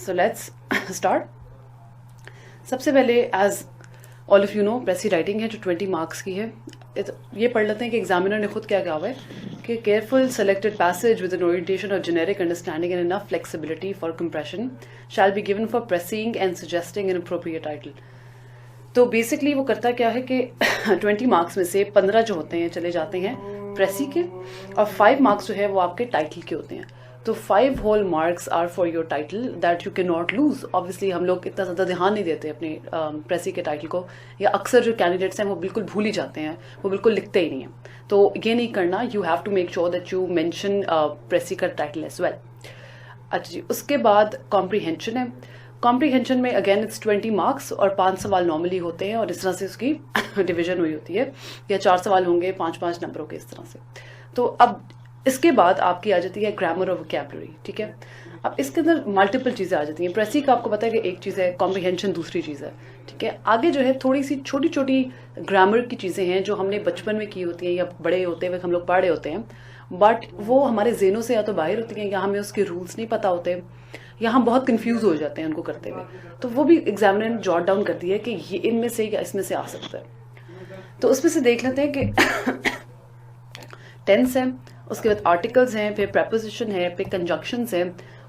So let's start. सबसे पहले as all of you know precis writing है जो 20 मार्क्स की है. ये पढ़ लेते हैं कि एग्जामिनर ने खुद क्या कहा हुआ है कि careful selected passage with an orientation or generic understanding and enough flexibility for compression shall be given for pressing and suggesting an appropriate title. तो बेसिकली वो करता क्या है कि 20 मार्क्स में से 15 जो होते हैं चले जाते हैं प्रेसी के और 5 मार्क्स जो है वो आपके टाइटल के होते हैं. तो 5 whole marks are for your title that you can not lose. Obviously हम लोग इतना ज़्यादा ध्यान नहीं देते अपने प्रेसी के टाइटल को, या अक्सर जो कैंडिडेट्स हैं वो बिल्कुल भूल ही जाते हैं, वो बिल्कुल लिखते ही नहीं हैं. तो ये नहीं करना. You have to make sure that you mention precis का टाइटल एज वेल. अच्छा जी, उसके बाद कॉम्प्रीहेंशन है. कॉम्प्रीहेंशन में अगेन इट्स 20 मार्क्स और 5 सवाल नॉर्मली होते हैं और इस तरह से उसकी डिवीजन हुई होती है, या 4 सवाल होंगे 5-5 नंबरों के इस तरह से. तो अब इसके बाद आपकी आ जाती है ग्रामर और वोकैबुलरी. ठीक है, अब इसके अंदर मल्टीपल चीज़ें आ जाती हैं. प्रेसी का आपको पता है कि एक चीज़ है, कॉम्प्रीहेंशन दूसरी चीज़ है. ठीक है, आगे जो है थोड़ी सी छोटी छोटी ग्रामर की चीज़ें हैं जो हमने बचपन में की होती हैं या बड़े होते हुए हम लोग पढ़े होते हैं, बट वो हमारे ज़हनों से या तो बाहर होती हैं या हमें उसके रूल्स नहीं पता होते या हम बहुत कंफ्यूज हो जाते हैं उनको करते हुए. तो वो भी एग्जामिनर ने जॉट डाउन कर दिया है कि ये इनमें से या इसमें से आ सकता है. तो उसमें से देख लेते हैं कि टेंस है, उसके बाद आर्टिकल्स हैं, फिर प्रेपोजिशन है, फिर कंजक्शंस है,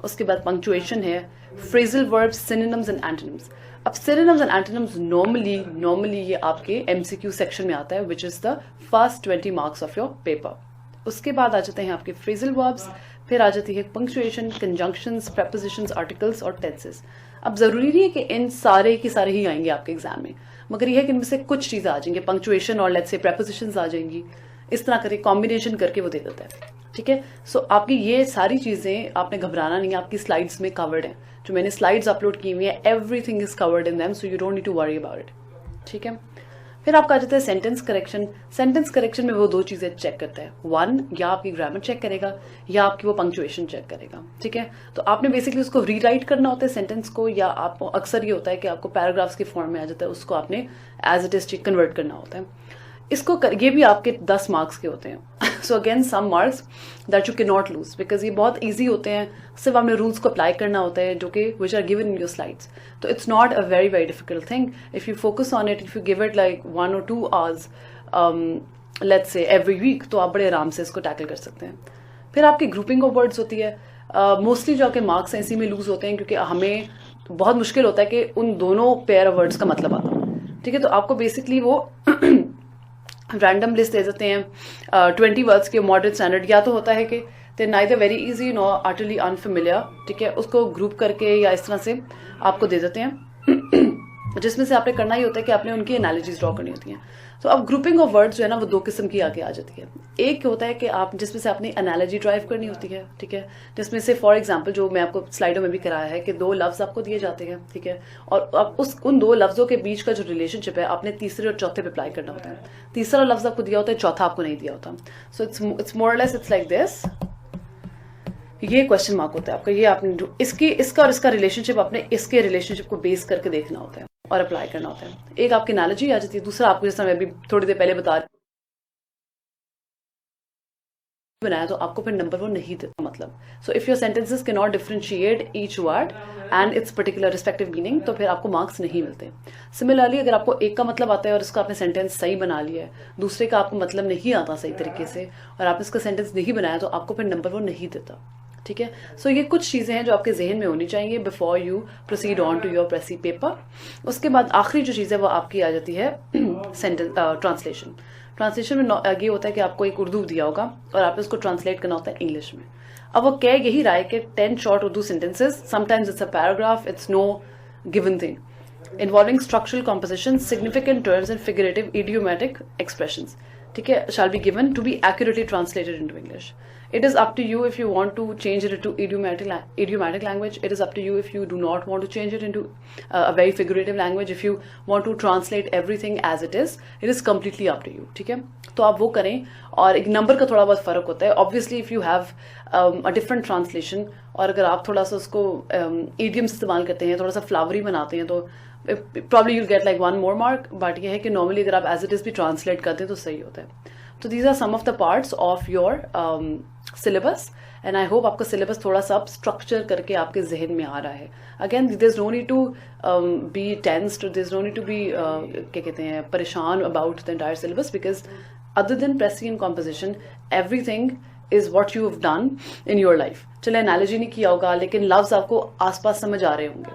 उसके बाद पंक्चुएशन है, phrasal verbs, synonyms and antonyms. अब सिनोनिम्स एंड एंटोनिम्स नॉर्मली ये आपके एमसीक्यू सेक्शन में आता है which is the first 20 marks of your paper. उसके बाद आ जाते हैं आपके फ्रेजल वर्ब्स, फिर आ जाती है पंक्चुएशन, कंजंक्शंस, प्रेपोजिशंस, आर्टिकल्स और टेंसेस. अब जरूरी नहीं है कि इन सारे के सारे ही आएंगे आपके एग्जाम में, मगर यह है कि इनमें से कुछ चीजें आ जाएंगी, पंक्चुएशन और लेट्स से प्रेपोजिशंस आ जाएंगी. इस तरह करके कॉम्बिनेशन करके वो दे देता है. ठीक है, सो आपकी ये सारी चीजें आपने घबराना नहीं है, आपकी स्लाइड्स में कवर्ड है. जो मैंने स्लाइड्स अपलोड की हुई है, everything is covered in them, so you don't need to worry about it. ठीक है, फिर आपका आ जाता है सेंटेंस करेक्शन. सेंटेंस करेक्शन में वो 2 चीजें चेक करता है. 1, या आपकी ग्रामर चेक करेगा या आपकी वो पंक्चुएशन चेक करेगा. ठीक है, तो आपने बेसिकली उसको रीराइट करना होता है सेंटेंस को, या आप अक्सर ये होता है कि आपको पैराग्राफ्स के फॉर्म में आ जाता है, उसको आपने एज इट इज कन्वर्ट करना होता है. ये भी आपके 10 मार्क्स के होते हैं. So again some marks that you can not lose because ये बहुत ईजी होते हैं. सिर्फ आपने रूल्स को अप्लाई करना होता है जो कि which are given in your slides. तो it's not a very very difficult thing if you focus on it. If you give it like 1 or 2 hours let's say every week, तो आप बड़े आराम से इसको टैकल कर सकते हैं. फिर आपकी ग्रुपिंग ऑफ वर्ड्स होती है. मोस्टली जो आपके मार्क्स हैं इसी में लूज होते हैं क्योंकि हमें बहुत मुश्किल होता है कि उन दोनों पेयर ऑफ वर्ड्स का मतलब आता हो. ठीक है, तो आपको बेसिकली वो रैंडम लिस्ट दे देते हैं 20 वर्ड्स के मॉडरेट स्टैंडर्ड. या तो होता है कि they neither very easy nor utterly unfamiliar. ठीक है, उसको ग्रुप करके या इस तरह से आपको दे देते हैं जिसमें से आपने करना ही होता है कि आपने उनकी एनालॉजीज ड्रॉ करनी होती हैं. तो अब ग्रुपिंग ऑफ वर्ड्स जो है ना वो 2 किस्म की आगे आ जाती है. एक होता है कि आप जिसमें से आपने एनालॉजी ड्राइव करनी होती है. ठीक है, जिसमें से फॉर एग्जांपल जो मैं आपको स्लाइडों में भी कराया है कि 2 लफ्ज आपको दिए जाते हैं. ठीक है, और अब उन 2 लफ्जों के बीच का जो रिलेशनशिप है आपने तीसरे और चौथे पे अप्लाई करना होता है. तीसरा लफ्ज आपको दिया होता है, चौथा आपको नहीं दिया होता. सो इट्स मोर और लेस इट्स लाइक दिस. ये क्वेश्चन मार्क होता है आपका. ये आपने इसका और इसका रिलेशनशिप आपने इसके रिलेशनशिप को बेस करके देखना होता है और अप्लाई करना होता है. एक आपकी एनालॉजी आ जाती है, दूसरा आपको जैसा मैं अभी थोड़ी देर पहले बता बनाया तो आपको फिर नंबर वो नहीं देता मतलब. So if your sentences can not differentiate each word and it's particular respective meaning, तो फिर आपको मार्क्स नहीं मिलते. सिमिलरली अगर आपको एक का मतलब आता है और इसका आपने सेंटेंस सही बना लिया है, दूसरे का आपको मतलब नहीं आता सही तरीके से और आपने इसका सेंटेंस नहीं बनाया, तो आपको फिर नंबर वो नहीं देता. ठीक है, सो ये कुछ चीज़ें हैं जो आपके जहन में होनी चाहिए before you proceed on to your precis paper. उसके बाद आखिरी जो चीज़ है वो आपकी आ जाती है सेंटेंस ट्रांसलेशन. ट्रांसलेशन में ये होता है कि आपको एक उर्दू दिया होगा और आपने उसको ट्रांसलेट करना होता है इंग्लिश में. अब वो कह यही रहा है कि 10 short Urdu sentences, sometimes it's a paragraph, it's no given thing, involving structural composition, significant terms and figurative idiomatic expressions. ठीक है, shall be given to be accurately translated into English. It is up to you if you want to change it into idiomatic language. It is up to you if you do not want to change it into a very figurative language. If you want to translate everything as it is completely up to you. ठीक है, तो आप वो करें. और एक number का थोड़ा बहुत फर्क होता है. Obviously if you have a different translation, और अगर आप थोड़ा सा उसको idioms इस्तेमाल करते हैं, थोड़ा सा फ्लावरी बनाते हैं, तो probably you'll get like 1 more mark. But ये है कि normally अगर आप as it is भी translate करते हैं तो सही होता है. So these are some of the parts of your syllabus, and I hope आपका सिलेबस थोड़ा सा स्ट्रक्चर करके आपके जहन में आ रहा है. Again there is no need to be tensed, there is no need to be क्या कहते हैं परेशान about the entire syllabus, because other than pressing and composition, everything is what you have done in your life. चले analogy नहीं किया होगा, लेकिन लफ्ज आपको आसपास समझ आ रहे होंगे.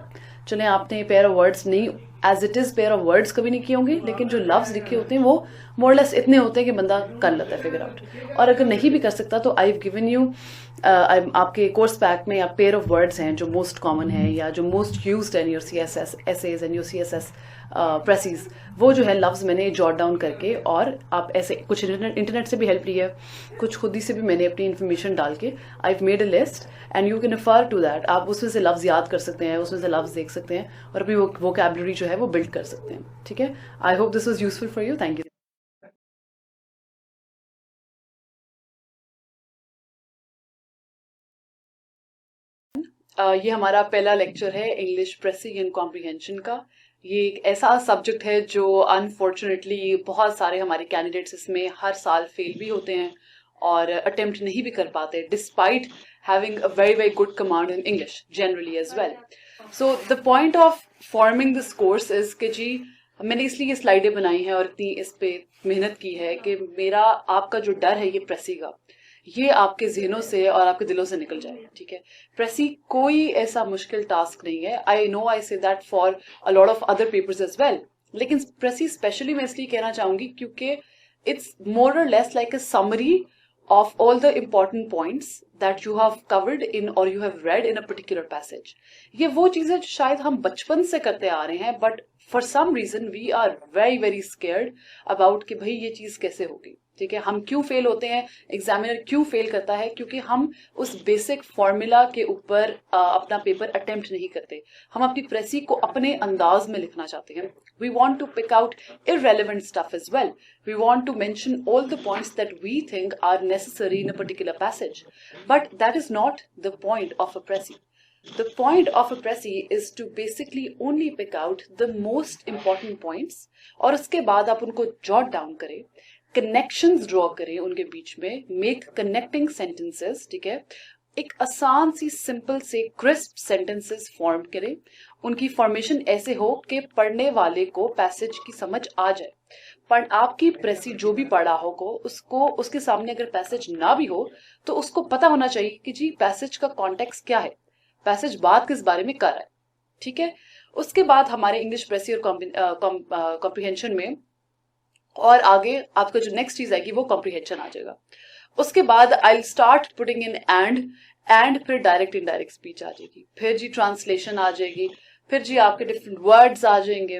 चले आपने पेयर ऑफ वर्ड्स नहीं as it is pair of words कभी नहीं किए होंगे, लेकिन जो लफ्ज लिखे होते हैं वो मोरलेस इतने होते हैं कि बंदा कर लेता है फिगर आउट. और अगर नहीं भी कर सकता तो आई हैव गिवन यू आपके कोर्स पैक में या पेयर ऑफ वर्ड्स हैं जो मोस्ट कॉमन है या जो most used in your CSS essays and your CSS precis, वो जो है लफ्ज मैंने जॉट डाउन करके, और आप ऐसे कुछ इंटरनेट से भी हेल्प ली है, कुछ खुद ही से भी मैंने अपनी इन्फॉर्मेशन डाल के I have made a list and you can refer to that. आप उसमें से लफ्ज याद कर सकते हैं, उसमें से लफ्ज देख सकते हैं और अपनी वोकैबुलरी जो है वो बिल्ड कर सकते हैं. ठीक है, I hope this was useful for you. Thank you. ये हमारा पहला लेक्चर है इंग्लिश प्रेसिंग एंड कॉम्प्रिहेंशन का. ये एक ऐसा सब्जेक्ट है जो अनफॉर्चुनेटली बहुत सारे हमारे कैंडिडेट्स इसमें हर साल फेल भी होते हैं और अटेम्प्ट नहीं भी कर पाते, despite having a very very good command in English generally as well. So the point of forming this course is कि जी मैंने इसलिए ये स्लाइडें बनाई हैं और इतनी इस पे मेहनत की है कि मेरा आपका जो डर है ये प्रेसी का, ये आपके जहनों से और आपके दिलों से निकल जाए. ठीक है, प्रेसी कोई ऐसा मुश्किल टास्क नहीं है. आई know I say that for a lot of other papers as well, लेकिन प्रेसी स्पेशली मैं इसलिए कहना चाहूंगी क्योंकि इट्स मोर और less like a summary of all the important points that you have covered in or you have read in a particular passage. ये वो चीजें जो शायद हम बचपन से करते आ रहे हैं, but for some reason we are very very scared about कि भाई ये चीज कैसे होगी. ठीक है, हम क्यों फेल होते हैं, एग्जामिनर क्यों फेल करता है, क्योंकि हम उस बेसिक फॉर्मूला के ऊपर अपना पेपर अटेम्प्ट नहीं करते. हम अपनी प्रेसी को अपने अंदाज में लिखना चाहते हैं. We want to pick out irrelevant stuff as well. We want to mention all the points that we think are necessary in a particular passage. But that is not the point of a presi. The point of a presi is to basically only pick out the most important points और उसके बाद आप उनको jot down करें, connections draw करें उनके बीच में, make connecting sentences. ठीक है, एक आसान सी सिंपल से क्रिस्प सेंटेंसेस फॉर्म करें. उनकी फॉर्मेशन ऐसे हो कि पढ़ने वाले को पैसेज की समझ आ जाए. पर आपकी प्रेसी जो भी पढ़ा हो को उसको उसके सामने अगर पैसेज ना भी हो तो उसको पता होना चाहिए कि जी पैसेज का कॉन्टेक्स्ट क्या है, पैसेज बात किस बारे में कर रहा है. ठीक है, उसके बाद हमारे इंग्लिश प्रेसी और कॉम्प्रिहेंशन में और आगे आपका जो नेक्स्ट चीज आएगी वो कॉम्प्रिहेंशन आ जाएगा. उसके बाद I start putting in and फिर डायरेक्ट इनडायरेक्ट स्पीच आ जाएगी, फिर जी ट्रांसलेशन आ जाएगी, फिर जी आपके डिफरेंट वर्ड्स आ जाएंगे,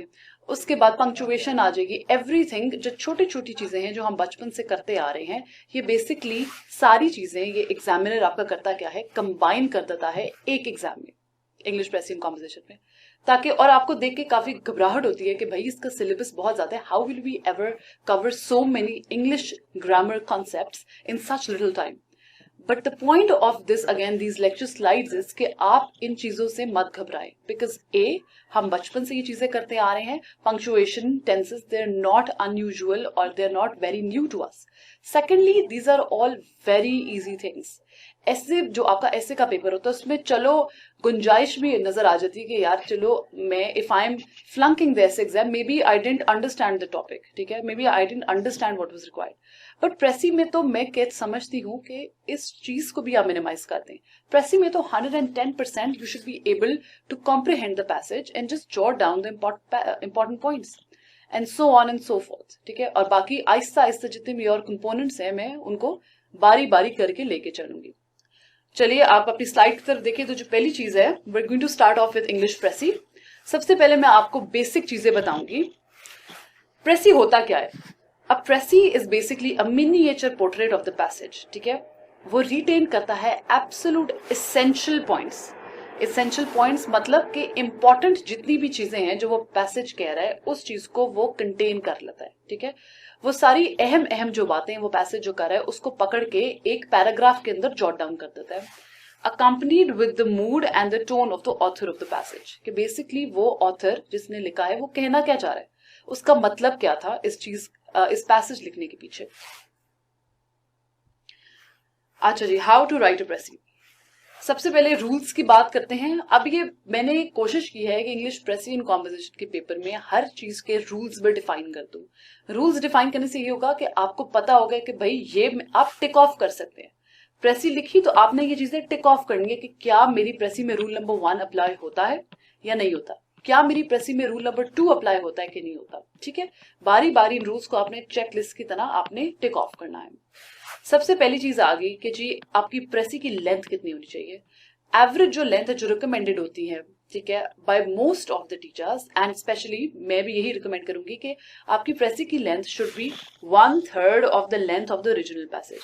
उसके बाद पंक्चुएशन आ जाएगी. एवरीथिंग जो छोटी छोटी चीजें हैं जो हम बचपन से करते आ रहे हैं, ये बेसिकली सारी चीजें ये एग्जामिनर आपका करता क्या है, कंबाइन कर देता है एक एग्जाम में, इंग्लिश प्रेसिंग कॉम्पोजिशन में, ताकि और आपको देख के काफी घबराहट होती है कि भाई इसका सिलेबस बहुत ज्यादा है, how will we ever cover so many English grammar concepts in such little time. But the point of this again these lecture slides is कि आप इन चीजों से मत घबराएं, बिकॉज हम बचपन से ये चीजें करते आ रहे हैं. Punctuation, tenses, they are not unusual और they are not very new to us. Secondly, these are all very easy things. ऐसे जो आपका ऐसे का पेपर होता है उसमें चलो गुंजाइश भी नजर आ जाती है कि यार चलो मैं if I am flunking this exam maybe I didn't understand the topic. ठीक है, maybe I didn't understand what was required. But precis में तो मैं क्या समझती हूँ कि इस चीज को भी आप मिनिमाइज कर दें. प्रेसी में तो 110% you should be able to comprehend the passage and just jot down the important points and so on and so forth. ठीक है, और बाकी आहिस्ता आहिस्ता जितने भी और कंपोनेंट्स हैं मैं उनको बारी बारी करके लेके चलूंगी. चलिए आप अपनी स्लाइड की तरफ देखिए. तो जो पहली चीज है, we are going to start off with English precis. सबसे पहले मैं आपको बेसिक चीजें बताऊंगी. प्रेसी होता क्या है? अब precis is basically a miniature portrait of the passage. ठीक है, वो रिटेन करता है absolute essential points. Essential points मतलब कि इंपॉर्टेंट जितनी भी चीजें हैं जो वो पैसेज कह रहा है उस चीज को वो कंटेन कर लेता है. ठीक है, वो सारी अहम अहम जो बातें वो पैसेज जो कर रहा है उसको पकड़ के एक पैराग्राफ के अंदर जॉट डाउन कर देता है, accompanied with the mood and the tone of the author of the passage. कि बेसिकली वो ऑथर जिसने लिखा है वो कहना क्या चाह रहा है, उसका मतलब क्या था इस पैसेज लिखने के पीछे. अच्छा जी, हाउ टू राइट अ प्रेसी। सबसे पहले रूल्स की बात करते हैं। अब ये मैंने कोशिश की है कि इंग्लिश प्रेसी एंड कॉम्पोजिशन के पेपर में हर चीज के रूल्स भी डिफाइन कर दूं। रूल्स डिफाइन करने से ये होगा कि आपको पता होगा कि भाई ये आप टिक ऑफ कर सकते हैं। प्रेसी लिखी तो आपने ये चीजें टिक ऑफ करनी है कि क्या मेरी प्रेसी में रूल नंबर 1 अप्लाई होता है या नहीं होता, क्या मेरी प्रेसी में रूल नंबर 2 अप्लाई होता है कि नहीं होता। ठीक है, बारी बारी इन रूल्स को आपने चेकलिस्ट की तरह आपने टिक ऑफ करना है। सबसे पहली चीज आ गई कि जी आपकी प्रेसी की लेंथ कितनी होनी चाहिए। एवरेज जो लेंथ है जो रिकमेंडेड होती है, ठीक है, by most of the teachers and specially मैं भी यही रिकमेंड करूंगी कि आपकी प्रेसी की length should be 1/3 of the length of the original passage.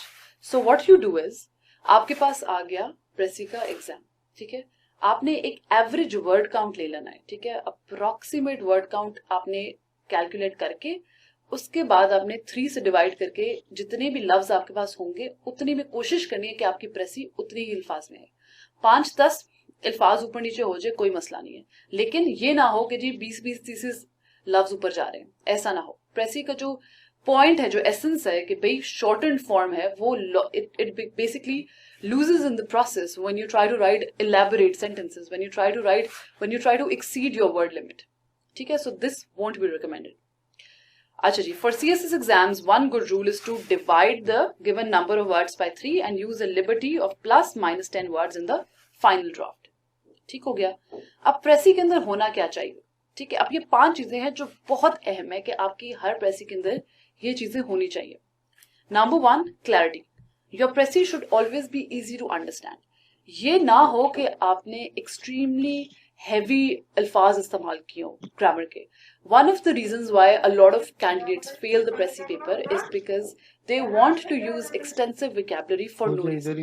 So what you do is, आपके पास आ गया प्रेसी का एग्जाम, ठीक है, आपने एक एवरेज वर्ड काउंट ले लेना है, ठीक है, अप्रोक्सीमेट वर्ड काउंट आपने कैलकुलेट करके उसके बाद आपने 3 से डिवाइड करके जितने भी लफ्ज आपके पास होंगे उतनी में कोशिश करनी है कि आपकी प्रेसी उतनी ही अल्फाज में है। 5-10 अल्फाज ऊपर नीचे हो जाए कोई मसला नहीं है, लेकिन ये ना हो कि जी 20-20-30 लफ्ज ऊपर जा रहे हैं, ऐसा ना हो। प्रेसी का जो पॉइंट है, जो एसेंस है कि भाई शॉर्टेंड फॉर्म है, वो it basically loses in the process when you try to write elaborate sentences, when you try to exceed your word limit. ठीक है, so this won't be recommended. अच्छा जी, for CSS exams one good rule is to divide the given number of words by 3 and use a liberty of +-10 words in the final draft. ठीक हो गया। अब प्रेसी के अंदर होना क्या चाहिए, ठीक है, अब ये 5 चीजें हैं जो बहुत अहम है कि आपकी हर प्रेसी के अंदर ये चीजें होनी चाहिए। Number 1, clarity. Your precis should always be easy to understand. ये ना हो कि आपने एक्सट्रीमली हैवी अल्फाज इस्तेमाल किए हो ग्रामर के। One of the reasons why a lot of candidates fail the Pressy paper is because they want to use extensive vocabulary for no reason.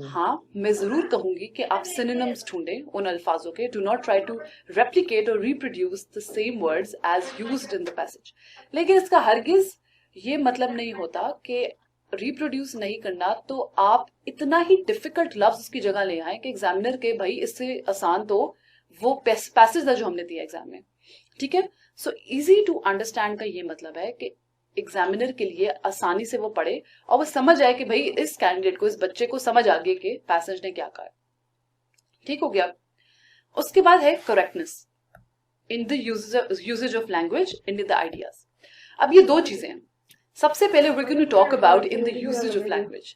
हाँ, मैं जरूर कहूंगी कि आप synonyms ढूंढें उन अल्फाजों के। Do not try to replicate or reproduce the same words as used in the passage. लेकिन इसका हरगिज ये मतलब नहीं होता कि रिप्रोड्यूस नहीं करना तो आप इतना ही डिफिकल्ट लफ्ज उसकी जगह ले आए कि एग्जामिनर के भाई इससे आसान तो वो पैसेज था जो हमने दिया एग्जाम में। ठीक है, सो इजी टू अंडरस्टैंड का ये मतलब है कि एग्जामिनर के लिए आसानी से वो पढ़े और वो समझ आए कि भाई इस कैंडिडेट को, इस बच्चे को समझ आ गई कि पैसेज ने क्या कहा। ठीक हो गया। उसके बाद है correctness in the usage of language in the ideas. अब ये दो चीजें हैं। सबसे पहले we're going to talk about in the usage of language.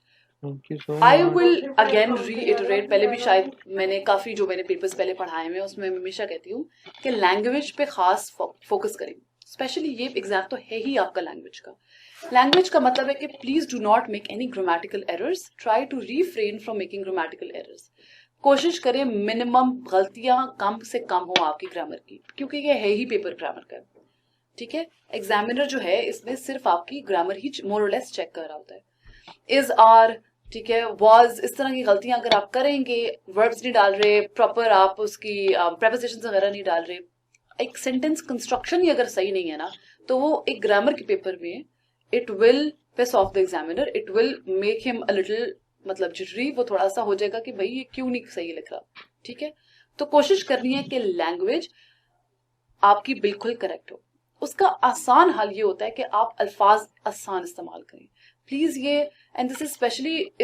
I will again reiterate, पहले भी शायद मैंने काफी जो मैंने पेपर्स पहले पढ़ाए हैं उसमें हमेशा कहती हूँ कि लैंग्वेज पे खास फोकस करें। स्पेशली ये एग्जाम तो है ही आपका लैंग्वेज का। लैंग्वेज का मतलब है कि please do not make any grammatical errors, try to refrain from making grammatical errors. कोशिश करें मिनिमम गलतियां कम से कम हो आपकी ग्रामर की, क्योंकि ये है ही पेपर ग्रामर का। ठीक है, एग्जामिनर जो है इसमें सिर्फ आपकी ग्रामर ही मोर और लेस चेक कर रहा होता है। इज, आर, ठीक है, वाज, इस तरह की गलतियां अगर आप करेंगे, वर्ब्स नहीं डाल रहे प्रॉपर, आप उसकी प्रेपोजिशंस वगैरह नहीं डाल रहे, एक सेंटेंस कंस्ट्रक्शन ही अगर सही नहीं है ना, तो वो एक ग्रामर के पेपर में it will piss off the examiner, it will make him a little मतलब जिटरी, वो थोड़ा सा हो जाएगा कि भाई ये क्यों नहीं सही लिख रहा। ठीक है, तो कोशिश करनी है कि लैंग्वेज आपकी बिल्कुल करेक्ट हो। उसका आसान हल ये होता है कि आप अल्फाज आसान इस्तेमाल करें प्लीज। ये and this is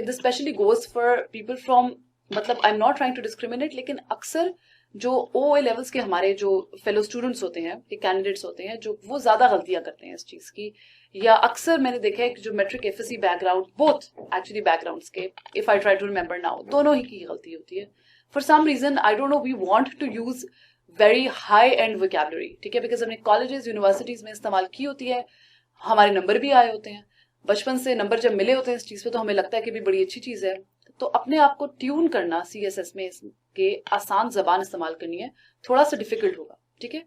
specially goes for people from, मतलब I am not trying to discriminate, लेकिन अक्सर जो OA लेवल्स के हमारे जो फेलो स्टूडेंट्स होते हैं, कैंडिडेट्स होते हैं, जो वो ज्यादा गलतियां करते हैं इस चीज की। या अक्सर मैंने देखा है कि जो matric FSC background, both actually backgrounds के, if I try to remember now, दोनों ही की गलती होती है। For some reason I don't know, we want to use very high end vocabulary, ठीक है, बिकॉज हमने कॉलेजेस यूनिवर्सिटीज में इस्तेमाल की होती है, हमारे नंबर भी आए होते हैं, बचपन से नंबर जब मिले होते हैं इस चीज पे तो हमें लगता है कि भी बड़ी अच्छी चीज है। तो अपने आप को ट्यून करना CSS में इसके आसान जबान इस्तेमाल करनी है, थोड़ा सा डिफिकल्ट होगा। ठीक है,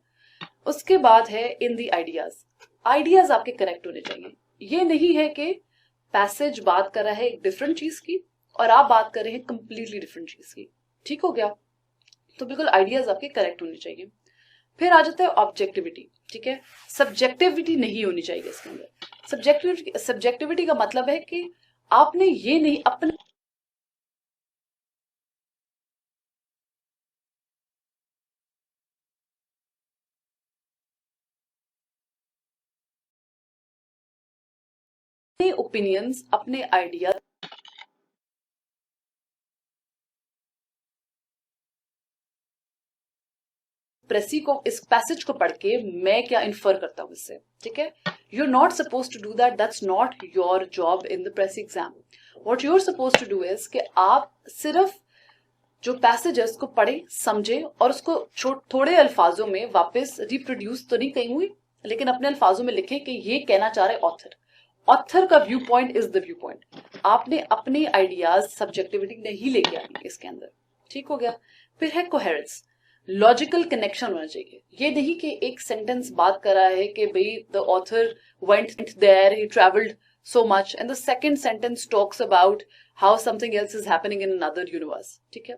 उसके बाद है इन दी आइडियाज। आइडियाज आपके करेक्ट होने चाहिए। ये नहीं है कि पैसेज बात कर रहा है एक डिफरेंट चीज की और आप बात कर रहे हैं कंप्लीटली डिफरेंट चीज की। ठीक हो गया, तो बिल्कुल आइडियाज आपके करेक्ट होने चाहिए। फिर आ जाता है ऑब्जेक्टिविटी। ठीक है, सब्जेक्टिविटी नहीं होनी चाहिए इसके अंदर। सब्जेक्टिविटी का मतलब है कि आपने ये नहीं अपने ओपिनियंस, अपने आइडिया प्रेसी को, इस पैसेज को पढ़ के मैं क्या इन्फर करता हूं इससे, ठीक है। You are not suppose to do that, that's not your job in the precis exam. What you are suppose to do is कि आप सिर्फ जो पैसेज है उसको पढ़े, समझे और उसको थोड़े अल्फाजों में वापस रिप्रोड्यूस तो नहीं कही हुई, लेकिन अपने अल्फाजों में लिखें कि ये कहना चाह रहे ऑथर। ऑथर का view point is the view point. आपने अपने आइडियाज, सब्जेक्टिविटी नहीं लेके आनी इसके अंदर, ठीक हो गया। फिर है कोहेरेंस, लॉजिकल कनेक्शन होना चाहिए। ये नहीं कि एक सेंटेंस बात कर रहा है कि भाई the author went there, he travelled so much, and the second sentence talks about how something else is happening in another universe, ठीक है।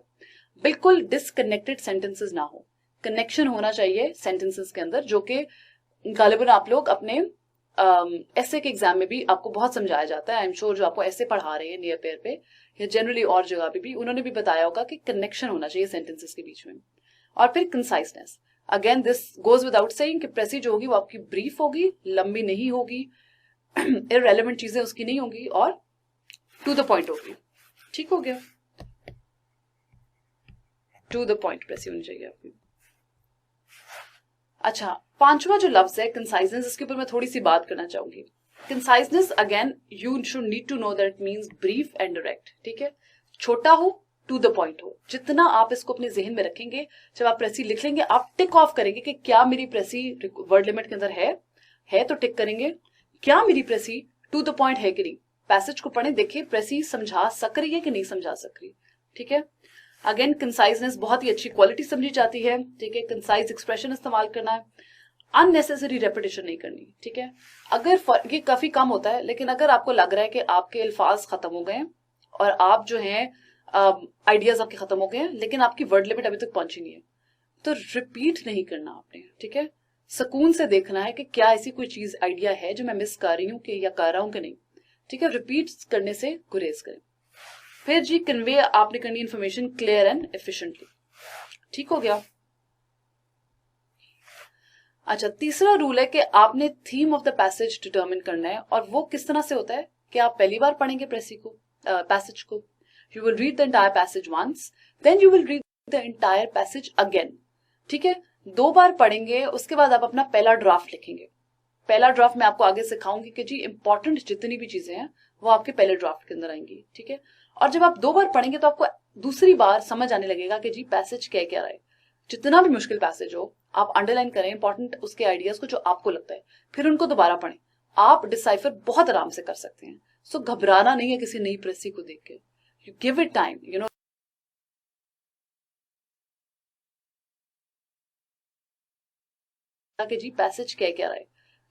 बिल्कुल डिसकनेक्टेड सेंटेंसेस ना हो, कनेक्शन होना चाहिए सेंटेंसेस के अंदर, जो कि गालिबन आप लोग अपने ऐसे के एग्जाम में भी आपको बहुत समझाया जाता है। आई एम श्योर जो आपको ऐसे पढ़ा रहे हैं नियर पेयर पे या जनरली और जगह पे भी उन्होंने भी बताया होगा कि कनेक्शन होना चाहिए सेंटेंसेस के बीच में। और फिर conciseness, again this goes without saying कि प्रेसी जो होगी वो आपकी ब्रीफ होगी, लंबी नहीं होगी, इररेलेवेंट चीजें उसकी नहीं होंगी और टू द पॉइंट होगी, ठीक हो गया। टू द पॉइंट प्रेसी होनी चाहिए आपकी। अच्छा, पांचवा जो लफ्ज है कंसाइजनेस, इसके ऊपर मैं थोड़ी सी बात करना चाहूंगी। Conciseness again you should need to know that means brief and direct, ठीक है। छोटा हो, टू द पॉइंट हो। जितना आप इसको अपने जहन में रखेंगे, जब आप प्रेसी लिख लेंगे आप टिक ऑफ करेंगे कि क्या मेरी प्रेसी वर्ड लिमिट के अंदर है तो टिक करेंगे, क्या मेरी प्रेसी टू द पॉइंट है कि नहीं। पैसेज को पढ़े, देखिए प्रेसी समझा सक रही है कि नहीं समझा सक रही, ठीक है। अगेन कंसाइजनेस बहुत ही अच्छी क्वालिटी समझी जाती है, ठीक है। कंसाइज एक्सप्रेशन इस्तेमाल करना है, अननेसेसरी रेपिटेशन नहीं करनी, ठीक है। अगर ये काफी कम होता है, लेकिन अगर आपको लग रहा है कि आपके अल्फाज खत्म हो गए हैं और आप जो हैं आइडियाज आपके खत्म हो गए हैं लेकिन आपकी वर्ड लिमिट अभी तक पहुंची नहीं है, तो रिपीट नहीं करना आपने, ठीक है। सुकून से देखना है कि क्या ऐसी कोई चीज आइडिया है जो मैं मिस कर रही हूँ कि या कर रहा हूं कि नहीं, ठीक है। रिपीट करने से गुरेज करें। फिर जी कन्वे आपने करनी इन्फॉर्मेशन क्लियर एंड एफिशिएंटली, ठीक हो गया। अच्छा, तीसरा रूल है कि आपने theme of the passage determine करना है, और वो किस तरह से होता है कि आप पहली बार पढ़ेंगे प्रेसी को, पैसेज को, you will read the entire passage once, then you will read the entire passage again, ठीक है। 2 बार पढ़ेंगे, उसके बाद आप अपना पहला ड्राफ्ट लिखेंगे। पहला ड्राफ्ट मैं आपको आगे सिखाऊंगी कि जी इंपॉर्टेंट जितनी भी चीजें हैं वो आपके पहले ड्राफ्ट के अंदर आएंगी, ठीक है। और जब आप 2 बार पढ़ेंगे तो आपको दूसरी बार समझ आने लगेगा कि जी पैसेज क्या क्या रहा है। जितना भी मुश्किल पैसेज हो आप अंडरलाइन करें इंपॉर्टेंट उसके आइडियाज को जो आपको लगता है, फिर उनको दोबारा पढ़ें। आप डिसाइफर बहुत आराम से कर सकते हैं। सो घबराना नहीं है किसी नई प्रेसी को देख के, you give it time, you know कि जी पैसेज क्या क्या रहा है।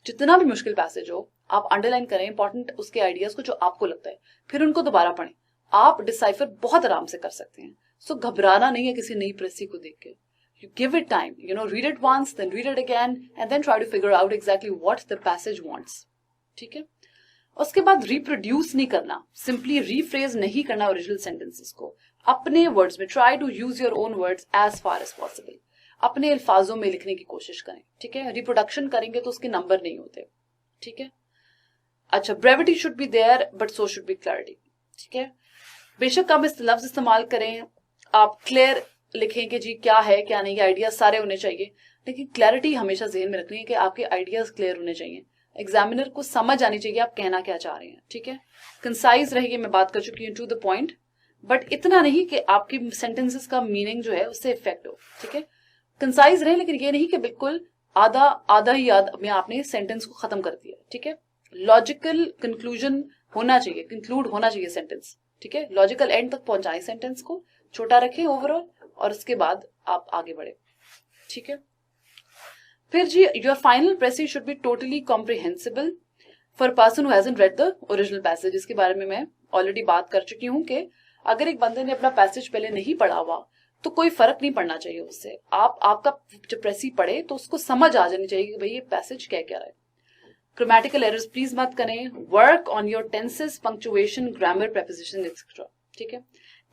जितना भी मुश्किल पैसेज हो आप अंडरलाइन करें इंपॉर्टेंट उसके आइडियाज को जो आपको लगता है, फिर उनको दोबारा पढ़ें। आप डिसाइफर बहुत आराम से कर सकते हैं। सो घबराना नहीं है किसी नई प्रेसी को देख के, you give it time, you know, read it once, then read it again, and then try to figure out exactly what the passage wants, ठीक है। उसके बाद रिप्रोड्यूस नहीं करना, सिंपली रीफ्रेज नहीं करना ओरिजिनल सेंटेंसेस को, अपने वर्ड्स में try to use your own words as far as possible, अपने अल्फाजों में लिखने की कोशिश करें, ठीक है। रिप्रोडक्शन करेंगे तो उसके नंबर नहीं होते, ठीक है। अच्छा, brevity should be there but so should be clarity, ठीक है। बेशक आप इस लफ्ज इस्तेमाल करें, आप क्लियर लिखें कि जी क्या है क्या नहीं, आइडियाज सारे होने चाहिए, लेकिन क्लैरिटी हमेशा जहन में रखनी है कि आपके आइडियाज क्लियर होने चाहिए। एग्जामिनर को समझ आनी चाहिए आप कहना क्या चाह रहे हैं, ठीक है। कंसाइज रहेगी, मैं बात कर चुकी हूँ, टू द पॉइंट, बट इतना नहीं कि आपकी सेंटेंसेस का मीनिंग जो है उससे इफेक्ट हो, ठीक है। कंसाइज रहे, लेकिन ये नहीं कि बिल्कुल आधा ही याद में आपने सेंटेंस को खत्म कर दिया, ठीक है। लॉजिकल कंक्लूजन होना चाहिए, कंक्लूड होना चाहिए सेंटेंस, ठीक है। लॉजिकल एंड तक पहुंचाएं सेंटेंस को, छोटा रखें ओवरऑल, और उसके बाद आप आगे बढ़े, ठीक है। फिर जी your final precis should be totally comprehensible for person who hasn't read the original passage. इसके बारे में मैं ऑलरेडी बात कर चुकी हूं कि अगर एक बंदे ने अपना पैसेज पहले नहीं पढ़ा हुआ तो कोई फर्क नहीं पड़ना चाहिए उससे। आपका जब प्रेसी पढ़े तो उसको समझ आ जानी चाहिए कि भाई ये पैसेज क्या क्या है। ग्रामेटिकल एरर्स प्लीज मत करें, work on your tenses, punctuation, grammar, preposition etcetera, ठीक है।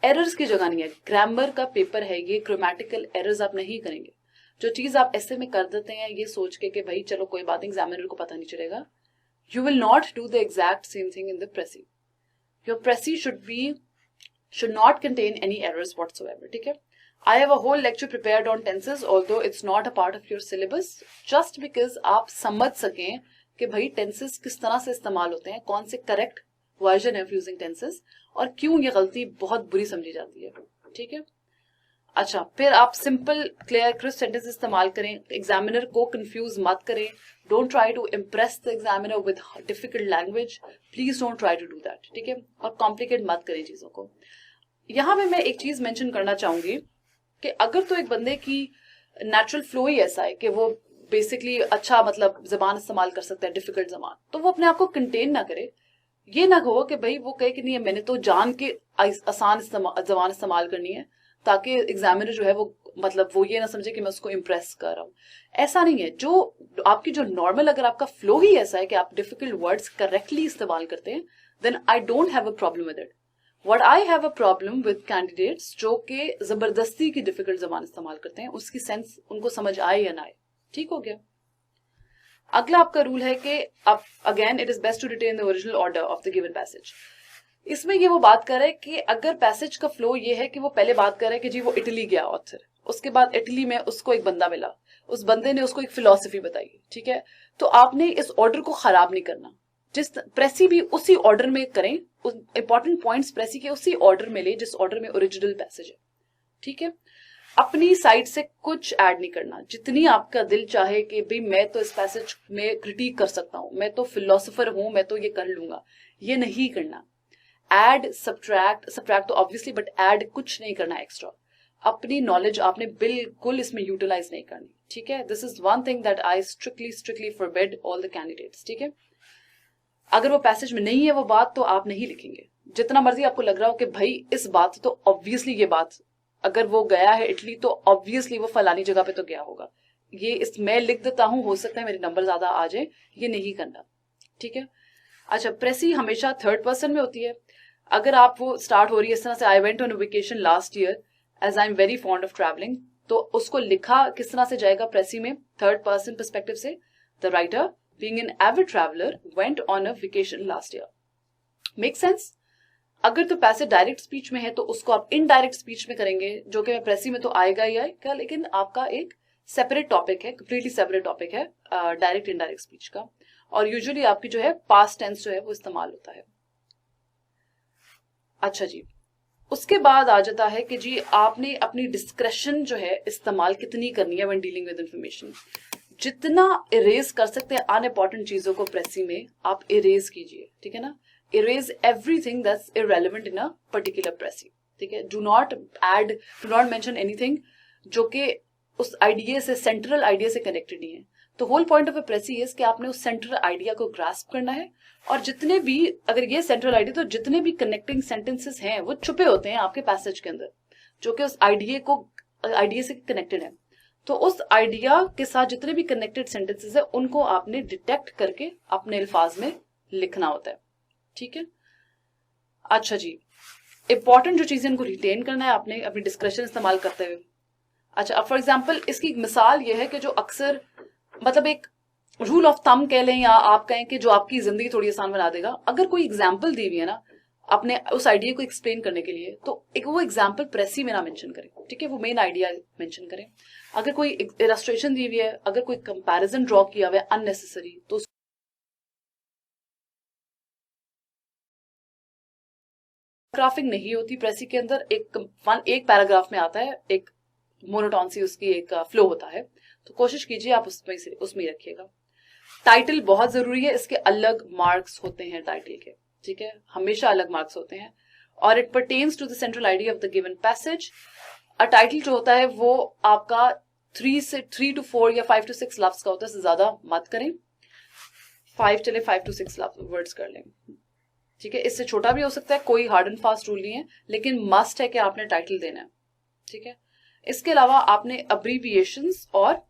एरर्स की जगह नहीं है, ग्रामर का पेपर है ये, ग्रामेटिकल एरर्स आप नहीं करेंगे। जो चीज आप ऐसे में कर देते हैं ये सोच के भाई चलो कोई बात नहीं, एग्जामिनर को पता नहीं चलेगा, you will not do the exact same thing in the precis. Your precis should not contain any errors whatsoever, ठीक है। I have a whole lecture prepared on tenses, although it's not a part of your syllabus, just because आप समझ सकें कि भाई tenses किस तरह से इस्तेमाल होते हैं, कौन से करेक्ट वर्जन है यूजिंग टेंसेस, और क्यों ये गलती बहुत बुरी समझी जाती है. ठीक है. अच्छा, फिर आप सिंपल क्लियर क्रिस्प सेंटेंस इस्तेमाल करें, एग्जामिनर को कंफ्यूज मत करें. Don't try to impress the examiner with difficult language, please don't try to do that. ठीक है. और कॉम्प्लिकेट मत करें चीजों को. यहां में मैं एक चीज मेंशन करना चाहूंगी कि अगर तो एक बंदे की नेचुरल फ्लो ही ऐसा है कि वो बेसिकली अच्छा मतलब जबान इस्तेमाल कर सकता है, डिफिकल्ट जबान, तो वो अपने आप को कंटेन ना करे. ये ना हो कि भाई वो कहे कि नहीं मैंने तो जान के आसान जबान इस्तेमाल करनी है ताकि एग्जामिनर जो है वो मतलब वो ये ना समझे कि मैं उसको इम्प्रेस कर रहा हूँ. ऐसा नहीं है. जो आपकी जो नॉर्मल अगर आपका फ्लो ही ऐसा है कि आप डिफिकल्ट वर्ड्स करेक्टली इस्तेमाल करते हैं, then I don't have a problem with it. What I have a problem with candidates जो कि जबरदस्ती की डिफिकल्ट जबान इस्तेमाल करते हैं, उसकी सेंस उनको समझ आए या ना आए. ठीक हो गया. अगला आपका रूल है कि अब again it is best to retain the original order of the given passage. इसमें ये वो बात कर रहा है कि अगर पैसेज का फ्लो ये है कि वो पहले बात कर रहा है कि जी वो इटली गया ऑथर, उसके बाद इटली में उसको एक बंदा मिला, उस बंदे ने उसको एक फिलॉसफी बताई. ठीक है. तो आपने इस ऑर्डर को खराब नहीं करना. जिस प्रेसी भी उसी ऑर्डर में करें, इंपॉर्टेंट पॉइंट्स प्रेसी के उसी ऑर्डर में ले जिस ऑर्डर में ओरिजिनल पैसेज है. ठीक है. अपनी साइड से कुछ ऐड नहीं करना. जितनी आपका दिल चाहे कि भाई मैं तो इस पैसेज में क्रिटिक कर सकता हूं, मैं तो फिलोसोफर हूं, मैं तो ये कर लूंगा, ये नहीं करना. ऐड सब्ट्रैक्ट तो ऑब्वियसली, बट ऐड कुछ नहीं करना एक्स्ट्रा. अपनी नॉलेज आपने बिल्कुल इसमें यूटिलाइज नहीं करनी. ठीक है. This is one thing that I strictly forbid all the candidates. ठीक है. अगर वो पैसेज में नहीं है वो बात, तो आप नहीं लिखेंगे. जितना मर्जी आपको लग रहा हो कि भाई इस बात तो ऑब्वियसली ये बात, अगर वो गया है इटली तो ऑब्वियसली वो फलानी जगह पे तो गया होगा, ये इस मैं लिख देता हूं, हो सकता है मेरे नंबर ज्यादा आ जाए, ये नहीं करना. ठीक है. अच्छा, प्रेसी हमेशा थर्ड पर्सन में होती है. अगर आप वो स्टार्ट हो रही है इस तरह से, I went on vacation last year as I am very fond of travelling, तो उसको लिखा किस तरह से जाएगा प्रेसी में, थर्ड पर्सन पर्सपेक्टिव से. The writer being an avid traveller went on a vacation last year. Make sense. अगर तो पैसे डायरेक्ट स्पीच में है तो उसको आप इनडायरेक्ट स्पीच में करेंगे, जो कि प्रेसी में तो आएगा ही आएगा, लेकिन आपका एक सेपरेट टॉपिक है, कंप्लीटली सेपरेट टॉपिक है डायरेक्ट इनडायरेक्ट स्पीच का. और यूजुअली आपकी जो है पास्ट टेंस जो है वो इस्तेमाल होता है. अच्छा जी, उसके बाद आ जाता है कि जी आपने अपनी डिस्क्रेशन जो है इस्तेमाल कितनी करनी है व्हेन डीलिंग विद इंफॉर्मेशन. जितना इरेज कर सकते हैं अनइम्पॉर्टेंट चीजों को प्रेसी में आप इरेज कीजिए. ठीक है ना. Erase everything that's irrelevant in a particular precis. ठीक है. डू नॉट मेंशन एनीथिंग जो कि उस आइडिया से, सेंट्रल आइडिया से कनेक्टेड नहीं है. तो whole point of a precis is कि आपने उस सेंट्रल आइडिया को ग्रास्प करना है, और जितने भी, अगर ये सेंट्रल आइडिया, तो जितने भी कनेक्टिंग सेंटेंसेस हैं वो छुपे होते हैं आपके पैसेज के अंदर, जो कि उस आइडिया से कनेक्टेड है. तो उस आइडिया के साथ जितने भी कनेक्टेड सेंटेंसेस है उनको आपने डिटेक्ट करके अपने अल्फाज में लिखना होता है. ठीक है. अच्छा जी, इंपॉर्टेंट जो चीजें इनको रिटेन करना है आपने अपनी डिस्क्रिप्शन इस्तेमाल करते हुए. अच्छा, अब फॉर एग्जाम्पल इसकी एक मिसाल ये है कि जो अक्सर मतलब एक रूल ऑफ थंब कह लें या आप कहें कि जो आपकी जिंदगी थोड़ी आसान बना देगा, अगर कोई एग्जाम्पल दी हुई है ना अपने उस आइडिया को एक्सप्लेन करने के लिए, तो एक वो एग्जाम्पल प्रेसी में ना मेंशन करें. ठीक है. वो मेन आइडिया मेंशन करें. अगर कोई इलस्ट्रेशन दी हुई है, अगर कोई कंपैरिजन ड्रॉ किया हुआ है अननेसेसरी, तो पैराग्राफिंग नहीं होती प्रेसी के अंदर. एक पैराग्राफ में आता है, एक मोनोटोन सी उसकी एक फ्लो होता है. तो कोशिश कीजिए आप उसमें ही रखिएगा. टाइटल बहुत जरूरी है. इसके अलग मार्क्स होते हैं टाइटल के. ठीक है. हमेशा अलग मार्क्स होते हैं. और it pertains to the central idea of the given passage. A title जो होता है वो आपका 3 to 4 या 5 to 6 लफ्ज का होता है, ज्यादा मत करें. 5 चले 5 to 6 वर्ड्स कर लें. ठीक है. इससे छोटा भी हो सकता है, कोई हार्ड एंड फास्ट रूल नहीं है, लेकिन मस्ट है कि आपने टाइटल देना है. ठीक है. इसके अलावा आपने अब्रीविएशंस और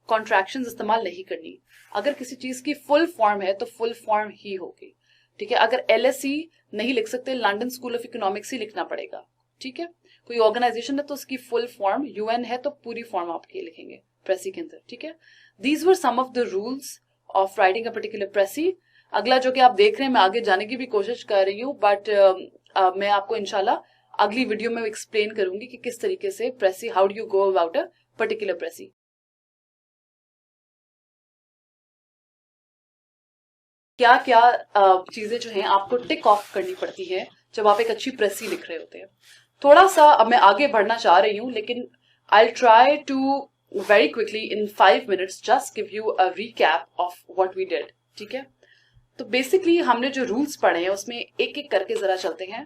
कॉन्ट्रैक्शंस इस्तेमाल नहीं करनी. अगर किसी चीज की फुल फॉर्म है तो फुल फॉर्म ही होगी. ठीक है. अगर LSE नहीं लिख सकते, लंदन स्कूल ऑफ इकोनॉमिक्स ही लिखना पड़ेगा. ठीक है. कोई ऑर्गेनाइजेशन है तो उसकी फुल फॉर्म, UN है तो पूरी फॉर्म आपकी लिखेंगे प्रेसी के अंदर. ठीक है. These were some of the rules of writing a particular precis. अगला जो कि आप देख रहे हैं, मैं आगे जाने की भी कोशिश कर रही हूँ, बट मैं आपको इंशाल्लाह अगली वीडियो में एक्सप्लेन करूंगी कि किस तरीके से precis, how do you go about a particular precis. क्या क्या चीजें जो हैं आपको टिक ऑफ करनी पड़ती हैं जब आप एक अच्छी प्रेसी लिख रहे होते हैं। थोड़ा सा अब मैं आगे बढ़ना चाह रही हूं, लेकिन I try to very quickly in 5 minutes just give you a recap of what we did. ठीक है, तो बेसिकली हमने जो रूल्स पढ़े हैं उसमें एक एक करके जरा चलते हैं,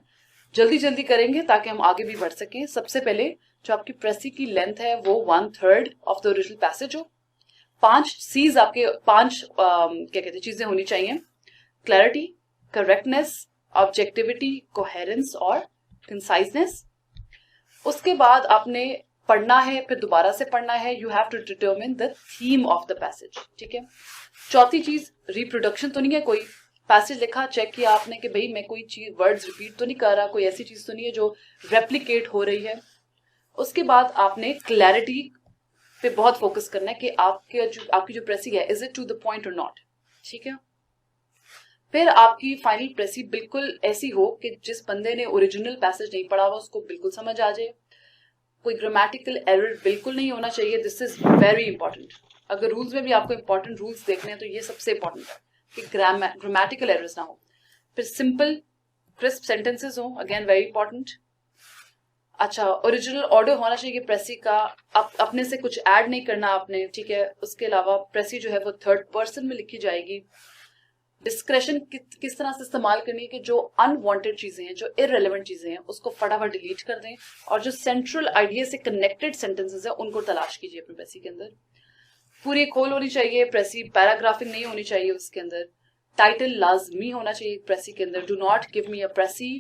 जल्दी जल्दी करेंगे ताकि हम आगे भी बढ़ सकें। सबसे पहले जो आपकी प्रेसी की लेंथ है वो 1/3 ऑफ द ओरिजिनल पैसेज हो। 5 C's आपके 5 क्या कहते हैं चीजें होनी चाहिए: क्लैरिटी, करेक्टनेस, ऑब्जेक्टिविटी, कोहेरेंस और कंसाइजनेस। उसके बाद आपने पढ़ना है, फिर दोबारा से पढ़ना है। You have to determine the theme of the passage. ठीक है, चौथी चीज, रिप्रोडक्शन तो नहीं है, कोई पैसेज लिखा, चेक किया आपने कि भाई मैं कोई चीज वर्ड्स रिपीट तो नहीं कर रहा, कोई ऐसी चीज तो नहीं है जो रेप्लिकेट हो रही है। उसके बाद आपने क्लैरिटी पे बहुत फोकस करना है कि आपकी जो प्रेसी है, is it to the point और नॉट। ठीक है, फिर आपकी फाइनल प्रेसी बिल्कुल ऐसी हो कि जिस बंदे ने ओरिजिनल पैसेज नहीं पढ़ा हुआ उसको बिल्कुल समझ आ जाए। कोई ग्रामेटिकल एरर बिल्कुल नहीं होना चाहिए। This is very important. अगर रूल्स में भी आपको इंपॉर्टेंट रूल्स देखने हैं तो ये सबसे इंपॉर्टेंट है कि ग्रामेटिकल एरर्स ना हो। फिर सिंपल क्रिस्प सेंटेंसेस हो, अगेन वेरी इंपॉर्टेंट। अच्छा, ओरिजिनल ऑडियो होना चाहिए प्रेसी का, अपने से कुछ ऐड नहीं करना आपने। ठीक है, उसके अलावा प्रेसी जो है वो 3rd person में लिखी जाएगी। डिस्क्रेशन किस तरह से इस्तेमाल करनी है कि जो अनवांटेड चीजें हैं, जो इररेलेवेंट चीजें हैं, उसको फटाफट डिलीट कर दें, और जो सेंट्रल आइडिया से कनेक्टेड सेंटेंसेस है उनको तलाश कीजिए अपने प्रेसी के अंदर। पूरी खोल होनी चाहिए प्रेसी, पैराग्राफिंग नहीं होनी चाहिए उसके अंदर। टाइटल लाजमी होना चाहिए प्रेसी के अंदर। Do not give me a precis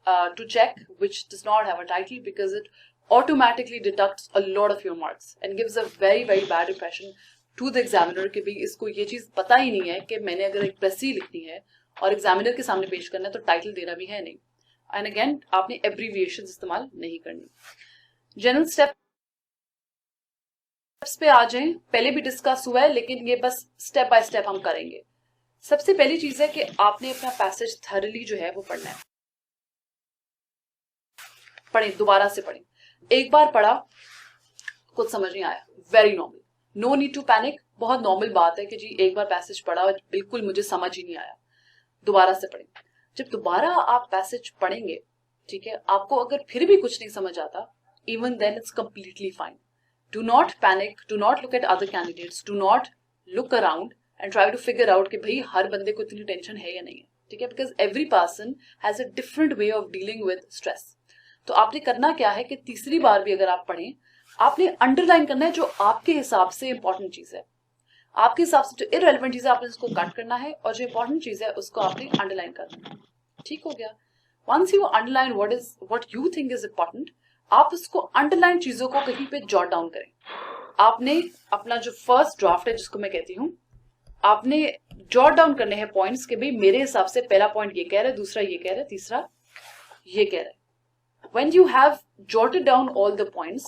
to check which does not have a title, because it automatically deducts a lot of your marks and gives a very very bad impression to the examiner कि भाई इसको ये चीज पता ही नहीं है कि मैंने अगर एक प्रेसी लिखनी है और एग्जामिनर के सामने पेश करना है तो टाइटल देना भी है नहीं। एंड अगेन आपने एब्रीविएशन इस्तेमाल नहीं करनी। जनरल स्टेप्स पे आ जाएं, पहले भी डिस्कस हुआ है लेकिन ये बस स्टेप बाय स्टेप हम करेंगे। सबसे पहली चीज है कि आपने अपना पैसेज थरली जो है वो पढ़ना है। पढ़ें, दोबारा से पढ़ें। एक बार पढ़ा, कुछ समझ नहीं आया, very normal, no need to panic. बहुत नॉर्मल बात है कि जी एक बार पैसेज पढ़ा और बिल्कुल मुझे समझ ही नहीं आया, दोबारा से पढ़ें। जब दोबारा आप पैसेज पढ़ेंगे, ठीक है, आपको अगर फिर भी कुछ नहीं समझ आता, even then it's completely fine. Do not panic, do not look at other candidates, do not look around and try to figure out कि भाई हर बंदे को इतनी टेंशन है या नहीं है। ठीक है, because every person has a different way of dealing with stress. तो आपने करना क्या है कि तीसरी बार भी अगर आप पढ़ें, आपने अंडरलाइन करना है जो आपके हिसाब से इंपॉर्टेंट चीज है। आपके हिसाब से जो इररेलेवेंट चीज है आपने उसको कट करना है और जो इंपॉर्टेंट चीज है उसको आपने अंडरलाइन करना है। ठीक हो गया? Once you underline what you think is important, आप उसको अंडरलाइन चीजों को कहीं पे जॉट डाउन करें। आपने अपना जो फर्स्ट ड्राफ्ट है जिसको मैं कहती हूँ, आपने जॉट डाउन करने हैं पॉइंट्स के भाई मेरे हिसाब से पहला पॉइंट ये कह रहा है, दूसरा ये कह रहा है, तीसरा ये कह रहा है। When you have jotted down all the points,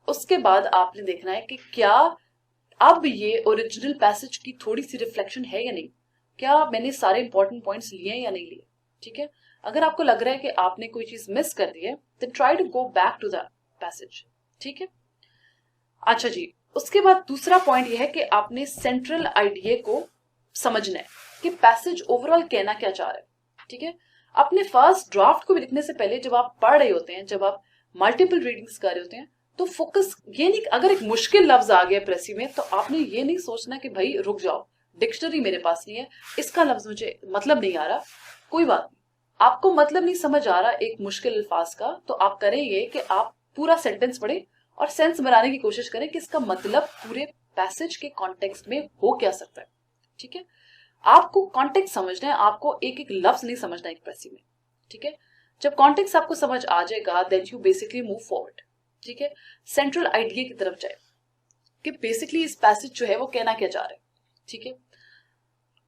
उसके बाद आपने देखना है कि क्या अब ये ओरिजिनल पैसेज की थोड़ी सी रिफ्लेक्शन है या नहीं, क्या मैंने सारे इंपॉर्टेंट पॉइंट्स लिए या नहीं लिए। ठीक है, अगर आपको लग रहा है कि आपने कोई चीज मिस कर दी है, then try to go back to the passage। ठीक है, अच्छा जी, उसके बाद दूसरा पॉइंट ये है कि आपने सेंट्रल आइडिया को समझना है कि पैसेज ओवरऑल कहना क्या चाह रहा है। ठीक है, अपने फर्स्ट ड्राफ्ट को भी लिखने से पहले जब आप पढ़ रहे होते हैं, जब आप मल्टीपल रीडिंग्स कर रहे होते हैं, तो फोकस ये नहीं, अगर एक मुश्किल लफ्ज आ गया प्रेसी में तो आपने ये नहीं सोचना कि भाई रुक जाओ, डिक्शनरी मेरे पास नहीं है, इसका लफ्ज मुझे मतलब नहीं आ रहा। कोई बात नहीं, आपको मतलब नहीं समझ आ रहा एक मुश्किल अल्फाज का, तो आप करें ये कि आप पूरा सेंटेंस पढ़ें और सेंस बनाने की कोशिश करें कि इसका मतलब पूरे पैसेज के कॉन्टेक्स्ट में हो क्या सकता है। ठीक है, आपको कॉन्टेक्स्ट समझना है, आपको एक एक लफ्ज नहीं समझना एक प्रेसी में। ठीक है, जब कॉन्टेक्स्ट आपको समझ आ जाएगा, then you basically move forward. ठीक है, सेंट्रल आइडिया की तरफ जाए कि बेसिकली इस पैसेज जो है वो कहना क्या चाह रहे हैं। ठीक है,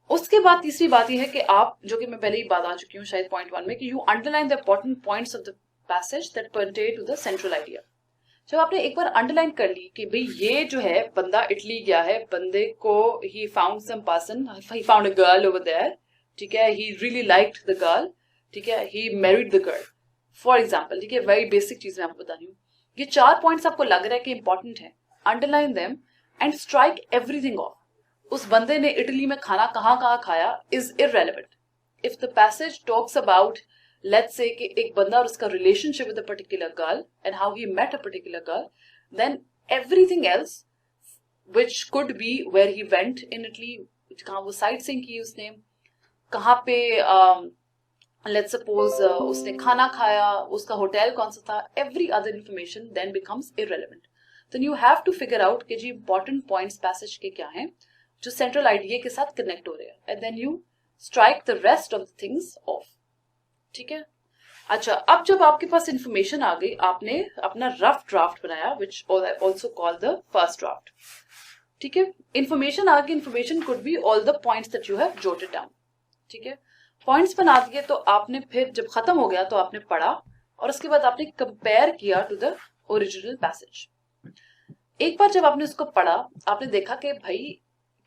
उसके बाद तीसरी बात यह है कि आप, जो कि मैं पहले ही बात आ चुकी हूँ शायद पॉइंट 1 में, कि you underline the important points of the passage that pertain to the central idea. जब आपने एक बार अंडरलाइन कर ली कि भाई ये जो है बंदा इटली गया है, बंदे को he found some person, he found a girl over there. ठीक है, he really liked the girl. ठीक है, he married the girl. For example, ठीक है, वेरी बेसिक चीज मैं आपको बता रही हूँ, ये 4 पॉइंट्स आपको लग रहा है कि इंपॉर्टेंट है, underline them and strike everything off. उस बंदे ने इटली में खाना कहाँ कहाँ खाया is irrelevant. If the passage talks about, let's say कि एक बंदा और उसका relationship with a particular girl and how he met a particular girl, then everything else which could be where he went in Italy, कहाँ वो sight seeing की उसने, कहाँ पे let's suppose उसने खाना खाया, उसका होटल कौन सा था, every other information then becomes irrelevant. Then you have to figure out कि जी important points passage के क्या हैं जो central idea के साथ connect हो रहे हैं, and then you strike the rest of the things off. ठीक है. अच्छा, अब जब आपके पास इंफॉर्मेशन आ गई, आपने अपना रफ ड्राफ्ट बनाया which also called the first draft. ठीक है, इंफॉर्मेशन आ गई, information could be all the points that you have jotted down. ठीक है, पॉइंट्स बना दिए, तो आपने फिर जब खत्म हो गया तो आपने पढ़ा और उसके बाद आपने कंपेयर किया टू द ओरिजिनल पैसेज. एक बार जब आपने उसको पढ़ा, आपने देखा कि भाई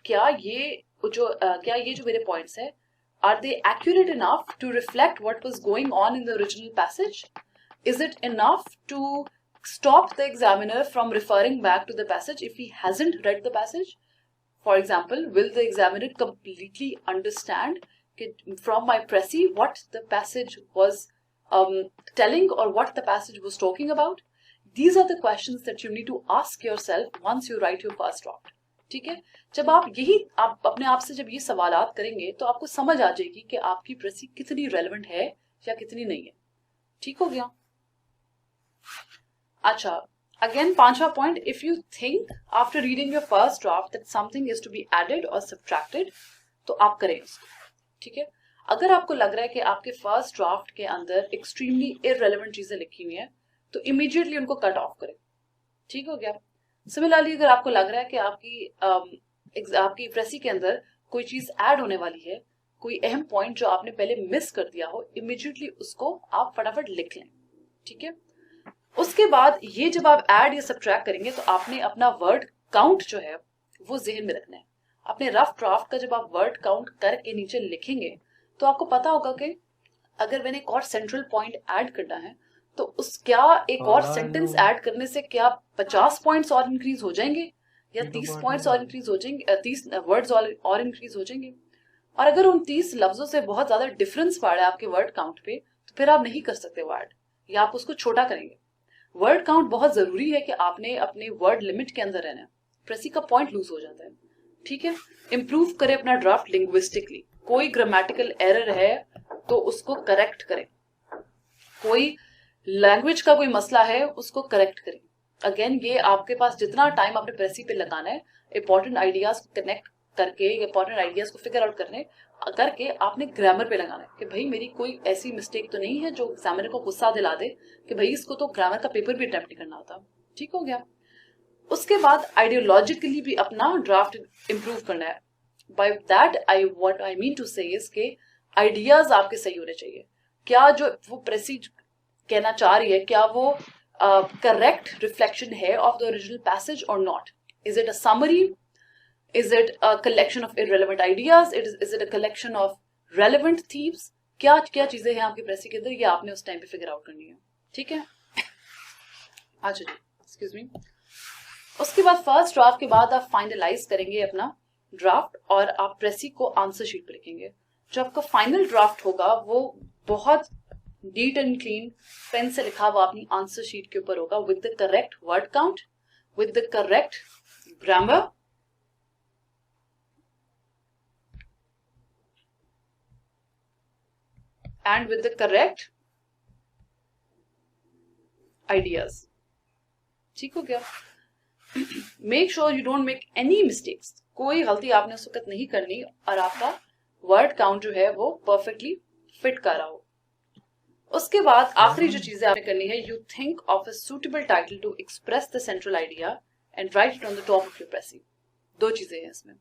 क्या ये जो मेरे पॉइंट्स है, are they accurate enough to reflect what was going on in the original passage? Is it enough to stop the examiner from referring back to the passage if he hasn't read the passage? For example, will the examiner completely understand from my précis what the passage was telling or what the passage was talking about? These are the questions that you need to ask yourself once you write your first draft. ठीक है, जब आप अपने आप से जब ये सवालात करेंगे तो आपको समझ आ जाएगी कि आपकी प्रेसी कितनी रेलेवेंट है या कितनी नहीं है. ठीक हो गया. अच्छा, अगेन 5वां point, if you think after reading your first draft that something is to be added or subtracted, तो आप करें उसको. ठीक है, अगर आपको लग रहा है कि आपके फर्स्ट ड्राफ्ट के अंदर एक्सट्रीमली इररेलेवेंट चीजें लिखी हुई हैं, तो इमीडिएटली उनको कट ऑफ करें. ठीक हो गया. सिमिलरली अगर आपको लग रहा है कि आपकी प्रेसी के अंदर कोई चीज ऐड होने वाली है, कोई अहम पॉइंट जो आपने पहले मिस कर दिया हो, इमीडिएटली उसको आप फटाफट लिख लें. ठीक है, उसके बाद ये जब आप ऐड या सब्ट्रैक्ट करेंगे तो आपने अपना वर्ड काउंट जो है वो जहन में रखना है. अपने रफ ड्राफ्ट का जब आप वर्ड काउंट करके नीचे लिखेंगे तो आपको पता होगा कि अगर मैंने एक और सेंट्रल पॉइंट ऐड करना है तो क्या एक और सेंटेंस ऐड करने से क्या 50 पॉइंट्स और इंक्रीज हो जाएंगे या 30 पॉइंट्स और इंक्रीज हो जाएंगे, 30 वर्ड्स और इंक्रीज हो जाएंगे. और अगर उन 30 लफ्जों से बहुत ज्यादा डिफरेंस पड़ रहा है आपके वर्ड काउंट पे, तो फिर आप नहीं कर सकते वर्ड, या आप उसको छोटा करेंगे. वर्ड काउंट बहुत जरूरी है कि आपने अपने वर्ड लिमिट के अंदर रहना है, प्रेसी का पॉइंट लूज हो जाता है. ठीक है, इंप्रूव करें अपना ड्राफ्ट लिंग्विस्टिकली. कोई ग्रामेटिकल एरर है तो उसको करेक्ट करें, कोई लैंग्वेज का कोई मसला है उसको करेक्ट करें. अगेन, ये आपके पास जितना टाइम आपने प्रेसी पे लगाना है, इंपॉर्टेंट आइडियाज को कनेक्ट करके, इंपॉर्टेंट आइडियाज को फिगर आउट करके आपने ग्रामर पे लगाना है कि भाई मेरी कोई ऐसी मिस्टेक तो नहीं है जो एग्जामिनर को गुस्सा दिला दे कि भाई इसको तो ग्रामर का पेपर भी अटेम्प्ट नहीं करना होता. ठीक हो गया. उसके बाद आइडियोलॉजिकली भी अपना ड्राफ्ट इंप्रूव करना है. By that what I mean to say is के आइडियाज आपके सही होने चाहिए. क्या जो वो प्रेसी कहना चाह रही है, क्या वो करेक्ट रिफ्लेक्शन है ऑफ द ओरिजिनल पैसेज और not? Is it a summary? Is it a collection of irrelevant ideas? Is it a collection of relevant themes? क्या क्या चीजें हैं आपकी प्रेसी के अंदर, ये आपने उस टाइम पे फिगर आउट करनी है. ठीक है. अच्छा जी, एक्सक्यूज मी. उसके बाद फर्स्ट ड्राफ्ट के बाद आप फाइनलाइज करेंगे अपना ड्राफ्ट और आप प्रेसी को आंसर शीट पे लिखेंगे. जो आपका फाइनल ड्राफ्ट होगा वो बहुत नीट एंड क्लीन पेन से लिखा हुआ अपनी आंसर शीट के ऊपर होगा, with the correct word count, with the correct grammar, and with the correct ideas. ठीक हो गया. Make sure you don't make any mistakes. कोई गलती आपने उस वक्त नहीं करनी और आपका वर्ड काउंट जो है वो परफेक्टली फिट कर रहा हो. उसके बाद आखिरी जो चीजें आपने करनी है, you think of a suitable title to express the central idea and write it on the top of your precis. 2 चीजें हैं इसमें.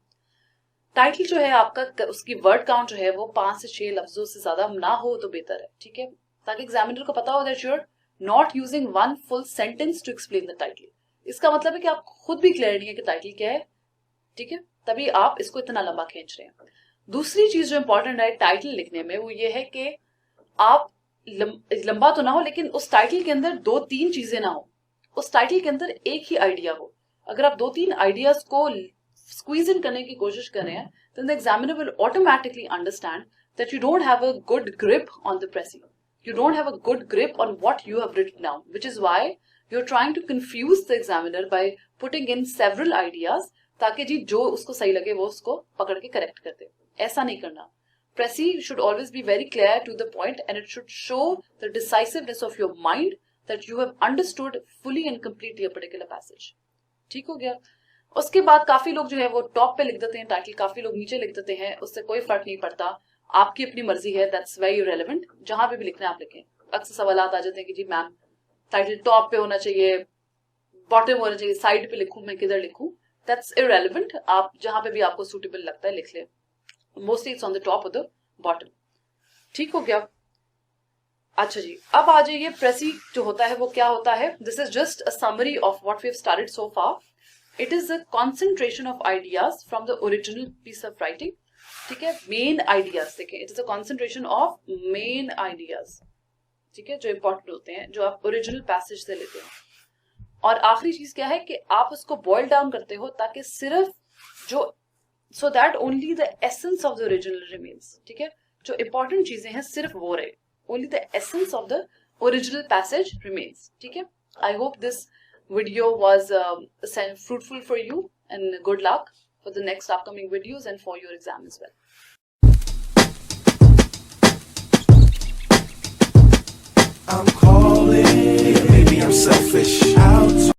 टाइटल जो है आपका, उसकी वर्ड काउंट जो है वो 5 से 6 लफ्जों से ज्यादा ना हो तो बेहतर है. ठीक है, ताकि एग्जामिनर को पता हो that you are not using one full sentence to explain the title. इसका मतलब है कि आप खुद भी क्लियर नहीं है कि टाइटल क्या है. ठीक है, तभी आप इसको इतना लंबा खींच रहे हैं. दूसरी चीज जो इंपॉर्टेंट है टाइटल लिखने में वो ये है कि आप लंबा तो ना हो, लेकिन उस टाइटल के अंदर 2-3 चीजें ना हो, उस टाइटल के अंदर एक ही आइडिया हो। अगर आप 2-3 आइडियाज को स्क्वीज इन करने की कोशिश कर रहे हैं, then the examiner will automatically understand that you don't have a good grip on the pressing. You don't have a good grip on what you have written down, which is why you're trying to confuse the examiner by putting in several ideas, ताकि जी जो उसको सही लगे वो उसको पकड़ के correct कर दे। ऐसा नहीं करना। Pressy should always be very clear to the point, and it should show the decisiveness of your mind that you have understood fully and completely a particular passage. ठीक हो गया। उसके बाद काफी लोग जो है वो टॉप पे लिख देते हैं टाइटल, काफी लोग नीचे लिख देते हैं, उससे कोई फर्क नहीं पड़ता, आपकी अपनी मर्जी है, दैट्स वेरी इररिलेवेंट। जहां पे भी लिखना है आप लिखें। अक्सर सवाल आ जाते हैं कि जी मैम टाइटल टॉप पे होना चाहिए, बॉटम होना चाहिए, साइड पे लिखूं, मैं किधर लिखूं, दैट्स इररिलेवेंट। आप जहां पे भी आपको सुटेबल लगता है लिख ले। Mostly it's on the top और द बॉटम। ठीक हो गया। अच्छा जी, अब आ जाइए प्रेसी जो होता है वो क्या होता है। This is just a summary of what we have started so far. It is a concentration of ideas from the original piece of writing. ठीक है, मेन आइडियाज देखें, it is a concentration of main ideas, ठीक है, जो important होते हैं, जो आप ओरिजिनल पैसेज से लेते हैं। और आखिरी चीज क्या है कि आप उसको बॉइल डाउन करते हो ताकि सिर्फ जो so that only the essence of the original remains. ठीक है, जो इंपॉर्टेंट चीजें हैं सिर्फ वो रहे, only the essence of the original passage remains. ठीक है, I hope this video was fruitful for you, and good luck for the next upcoming videos and for your exam as well. I'm calling, maybe I'm selfish. Out.